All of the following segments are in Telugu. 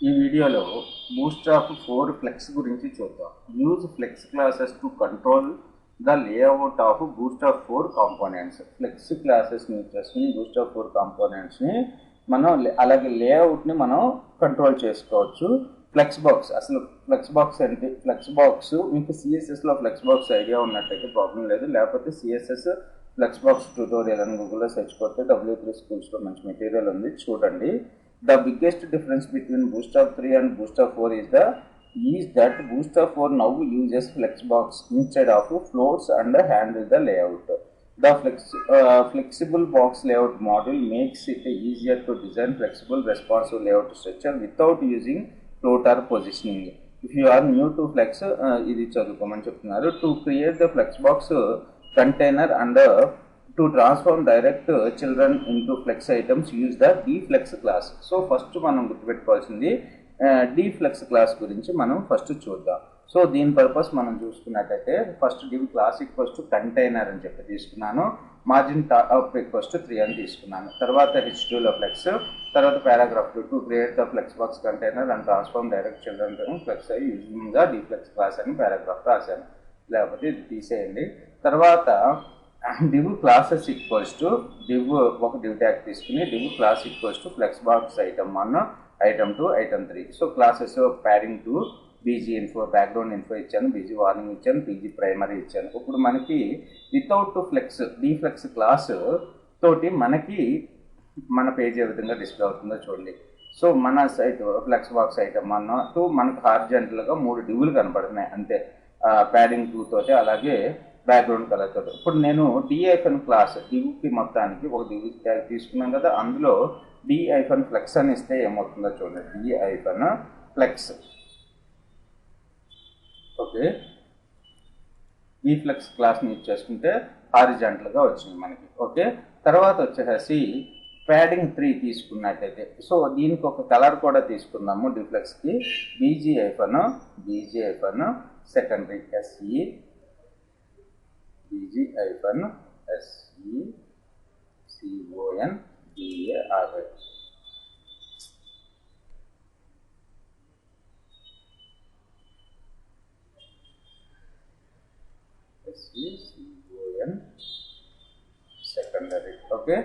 ఈ వీడియోలో బూట్స్ట్రాప్ 4 ఫ్లెక్స్ గురించి చూద్దాం. Use flex classes to control the layout of Bootstrap 4 components. Flex క్లాసెస్ని యూజ్ చేసుకుని బూట్స్ట్రాప్ 4 కాంపోనెంట్స్ని మనం అలాగే లేఅవుట్ని మనం కంట్రోల్ చేసుకోవచ్చు. ఫ్లెక్స్ బాక్స్, అసలు ఫ్లెక్స్ బాక్స్ అంటే ఫ్లెక్స్ బాక్స్ మీకు సిఎస్ఎస్లో ఫ్లెక్స్ బాక్స్ ఐడియా ఉన్నట్టయితే ప్రాబ్లం లేదు, లేకపోతే సిఎస్ఎస్ ఫ్లెక్స్ బాక్స్ ట్యూటోరియల్ అని గూగుల్లో సెర్చ్ కొడితే W3 స్కూల్స్లో మంచి మెటీరియల్ ఉంది, చూడండి. The biggest difference between Bootstrap 3 and Bootstrap 4 is that Bootstrap 4 now uses Flexbox instead of floats and handles the layout. The flexible box layout module makes it easier to design flexible responsive layout structure without using float or positioning. If you are new to Flex, ఇది చదువుకోమని చెప్తున్నారు. To create the Flexbox container and to transform direct children into flex items, use the dflex class. So first మనం గుర్తుపెట్టుకోవాల్సింది dflex క్లాస్ గురించి మనం ఫస్ట్ చూద్దాం. సో దీని పర్పస్ మనం చూసుకున్నట్టయితే first div class equals to container అని చెప్పి తీసుకున్నాను, మార్జిన్ టాప్ ఈక్వల్స్ టు 3 అని తీసుకున్నాను. తర్వాత h2లో ఫ్లెక్స్, తర్వాత paragraph to create the flex box container and transform direct children flex using the dflex class అని పారాగ్రాఫ్ రాశాను, లేకపోతే ఇది తీసేయండి. తర్వాత div classes equals to div ఒక div ట్యాగ్ తీసుకుని div class equals to flex box item 1, item 2, item 3. So classes padding to BG info, background info ఇచ్చాను, బీజీ వార్నింగ్ ఇచ్చాను, బీజీ ప్రైమరీ ఇచ్చాను. ఇప్పుడు మనకి వితౌట్ ఫ్లెక్స్ dflex క్లాస్ తోటి మనకి మన పేజ్ ఏ విధంగా డిస్ప్లే అవుతుందో చూడండి. సో మన సైట్ ఫ్లెక్స్ బాక్స్ ఐటమ్ 1, 2 మనకు హారిజాంటల్గా 3 డివ్లు కనపడుతున్నాయి అంతే, ప్యాడింగ్ 2 తోటి, అలాగే బ్యాక్గ్రౌండ్ కలర్ తోటి. ఇప్పుడు నేను d-hyphen క్లాస్ డివ్కి మొత్తానికి ఒక div ట్యాగ్ తీసుకున్నాం కదా, అందులో d-hyphen flex అని ఇస్తే ఏమవుతుందో చూడండి. d-hyphen flex, ఓకే, dflex క్లాస్ని యూజ్ చేసుకుంటే హారిజాంటల్గా వచ్చింది మనకి. ఓకే, తర్వాత వచ్చేసి ప్యాడింగ్ 3 తీసుకున్నట్టయితే, సో దీనికి ఒక కలర్ కూడా తీసుకుందాము dflexకి. bg-hyphen secondary SE, bg-SE CONDARY. Secondary. Okay,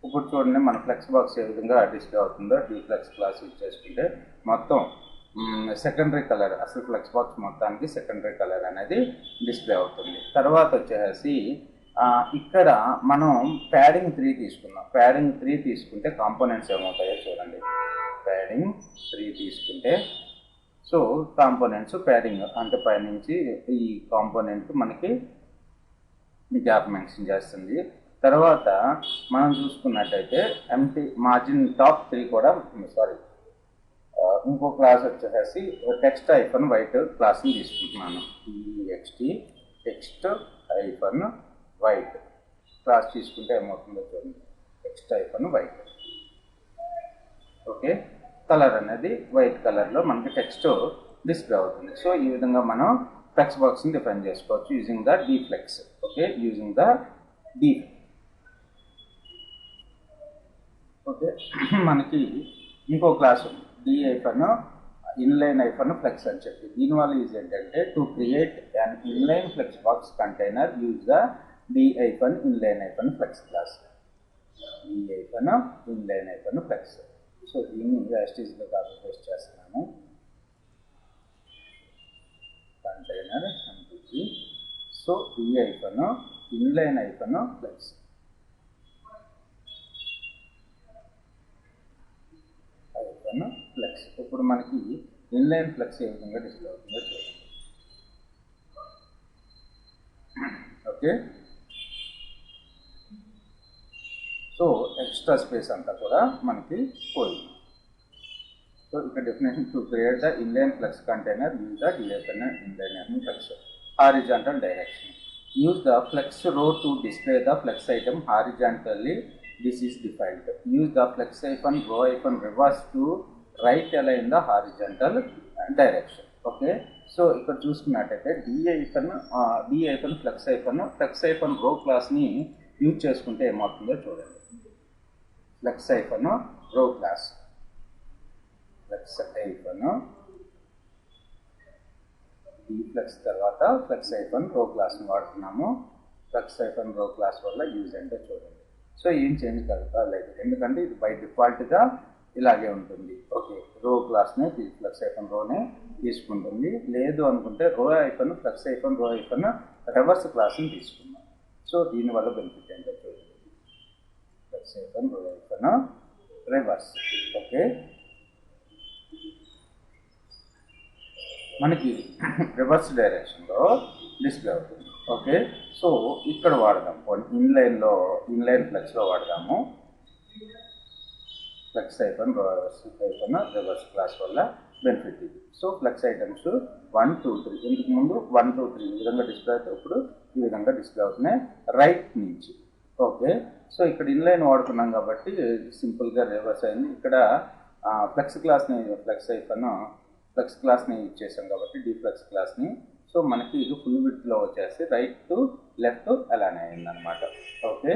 ఇప్పుడు చూడండి మన ఫ్లెక్స్ బాక్స్ ఏ విధంగా డిస్ప్లే అవుతుందో. dflex క్లాస్ యూజ్ చేసుకుంటే మొత్తం సెకండరీ కలర్, అసలు ఫ్లెక్స్ బాక్స్ మొత్తానికి సెకండరీ కలర్ అనేది డిస్ప్లే అవుతుంది. తర్వాత వచ్చేసి ఇక్కడ మనం ప్యాడింగ్ 3 తీసుకున్నాం. ప్యాడింగ్ 3 తీసుకుంటే కాంపోనెంట్స్ ఏమవుతాయో చూడండి. ప్యాడింగ్ 3 తీసుకుంటే సో కాంపోనెంట్స్ ప్యాడింగ్ అంటే పైనుంచి ఈ కాంపోనెంట్ మనకి గ్యాప్ మెన్షన్ చేస్తుంది. తర్వాత మనం చూసుకున్నట్టయితే ఎంటీ మార్జిన్ టాప్ 3 కూడా, సారీ, ఇంకో క్లాస్ వచ్చేసి టెక్స్ట్ హైఫన్ వైట్ క్లాస్ని తీసుకుంటున్నాను. టెక్స్ట్ హైఫన్ వైట్ క్లాస్ తీసుకుంటే ఏమవుతుందో చూడండి. Text hyphen white, okay, colour అనేది వైట్ కలర్లో మనకి టెక్స్ట్ డిస్ప్లే అవుతుంది. సో ఈ విధంగా మనం ఫ్లెక్స్ బాక్స్ని డిఫైన్ చేసుకోవచ్చు using the dflex. Okay, using the okay, మనకి ఇంకో క్లాస్ ఉంది d-hyphen inline hyphen flex అని చెప్పి. దీనివల్ల యూజ్ ఏంటంటే to create an inline flex box container use the d-hyphen inline hyphen flex class. d-hyphen inline hyphen flex. So దీన్ని యాస్టీస్గా కాపీ పేస్ట్ చేస్తున్నాను. Container MPG, so d-hyphen inline hyphen flex. Flex, ఇప్పుడు మనకి ఇన్లైన్ ఫ్లెక్స్ ఏ విధంగా డిస్ప్లే అవుతుందో చూడండి. ఓకే, సో ఎక్స్ట్రా స్పేస్ అంతా కూడా మనకి పోయింది. సో ఇక్కడ definition to create the inline flex container use the d-hyphen inline flex. Horizontal direction, use the flex row to display the flex item horizontally. This is defined. Use the flex-hyphen row-hyphen reverse to right align the horizontal direction. Okay. So ఇక్కడ చూసుకున్నట్టయితే d-hyphen flex-hyphen row క్లాస్ని యూజ్ చేసుకుంటే ఏమవుతుందో చూడండి. flex-hyphen row class, flex hyphen ఈ ఫ్లెక్స్ తర్వాత ఫ్లెక్స్ హైఫన్ రో క్లాస్ని వాడుతున్నాము. ఫ్లెక్స్ హైఫన్ రో క్లాస్ వల్ల యూజ్ అంటే చూడండి. సో ఏం చేంజ్ కలగలేదు, ఎందుకంటే ఇది బై డిఫాల్ట్గా ఇలాగే ఉంటుంది. ఓకే, రో క్లాస్ని ఫ్లెక్స్ హైఫన్ రోనే తీసుకుంటుంది. లేదు అనుకుంటే row hyphen flex hyphen row hyphen reverse క్లాస్ని తీసుకుందాం. సో దీనివల్ల బెనిఫిట్ ఏంటో చూడండి. Flex hyphen row hyphen reverse. Okay, మనకి రివర్స్ డైరెక్షన్లో డిస్ప్లే అవుతుంది. ఓకే, సో ఇక్కడ వాడదాం, ఇన్లైన్ ఫ్లెక్స్లో వాడదాము. ఫ్లెక్స్ హైఫన్ రివర్స్ క్లాస్ వల్ల బెనిఫిట్ ఇది. సో ఫ్లెక్స్ ఐటమ్స్ 1 2 3 ఇంతకు ముందు 1 2 3 ఈ విధంగా డిస్ప్లే అవుతాయి, ఇప్పుడు ఈ విధంగా డిస్ప్లే అవుతున్నాయి రైట్ నుంచి. ఓకే, సో ఇక్కడ ఇన్లైన్ వాడుతున్నాం కాబట్టి సింపుల్గా రివర్స్ అయింది. ఇక్కడ ఫ్లెక్స్ క్లాస్ని యూజ్ చేసాం కాబట్టి డీఫ్లెక్స్ క్లాస్ని. సో మనకి ఇది ఫుల్ విడ్త్లో వచ్చేసి రైట్ టు లెఫ్ట్ అలానే అయిందనమాట. ఓకే,